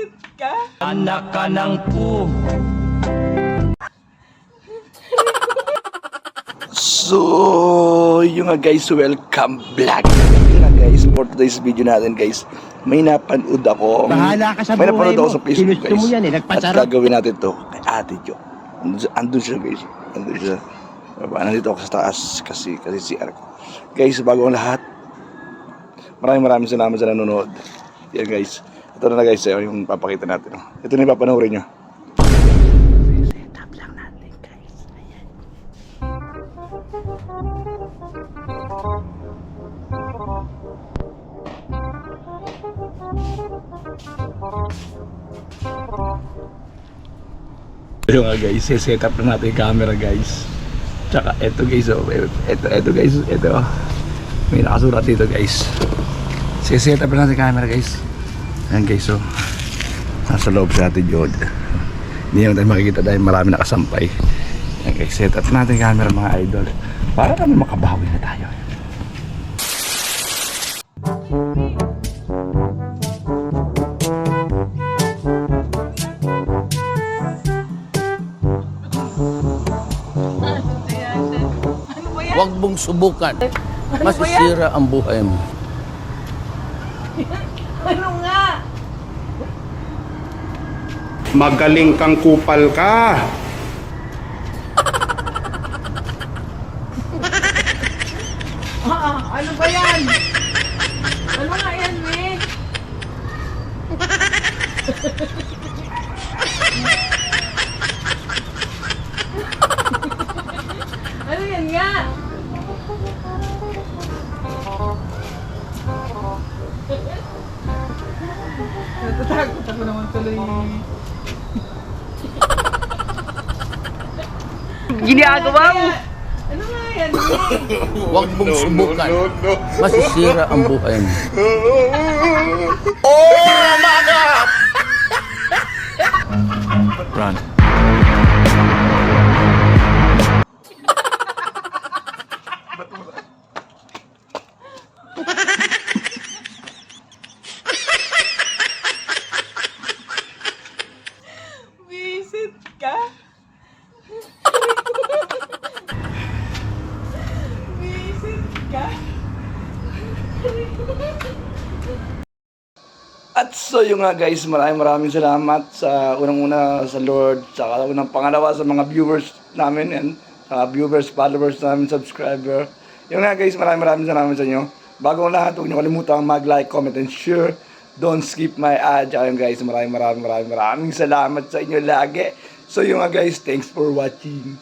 Visit ka? Anak ka ng pu. So, yun nga guys, welcome back. Yun nga guys, for today's video natin guys, may napanood ako. Bahala ka sa may buhay napanood ako mo. sa Facebook Ginusto guys. mo yan eh, At nagpasarap. gagawin natin to kay Ate Jo. Andun siya guys. Andun siya. Nandito ako sa taas kasi CR ko. Guys, bago ang lahat, maraming salamat sa nanonood. Yan guys. Ito na guys, yung papakita natin. Ito na yung papanoorin nyo. Setup lang natin guys. Ayan. Ito nga guys, set up na natin yung camera guys. Tsaka eto guys, eto guys, eto. May nakasulat dito guys. Set up na natin yung camera guys. Ayan guys, so nasa loob sa atin yun. Hindi naman tayo makikita dahil marami nakasampay. Ayan guys, set up natin yung camera mga idol. Para kami makabawi na tayo. Huwag mong subukan. Masisira ang buhay mo. Ano nga? Magaling kang kupal ka. Ano ba yan? Ano nga yan, me? Ano yan nga? Natatakot ako naman tuloy. Ginagawa mo? Ano nga yan, me? Huwag mong subukan. Masisira ang buhay mo. Run. Visit ka? Visit ka? At so yun nga guys, maraming salamat sa unang-una sa Lord, sa unang pangalawa sa mga viewers namin and viewers, followers namin, subscriber. Yun nga guys, maraming salamat sa inyo. Bago ang lahat, huwag niyo kalimutan mag-like, comment, and share. Don't skip my ad. Tsaka yun guys, maraming salamat sa inyo lagi. So yun nga guys, thanks for watching.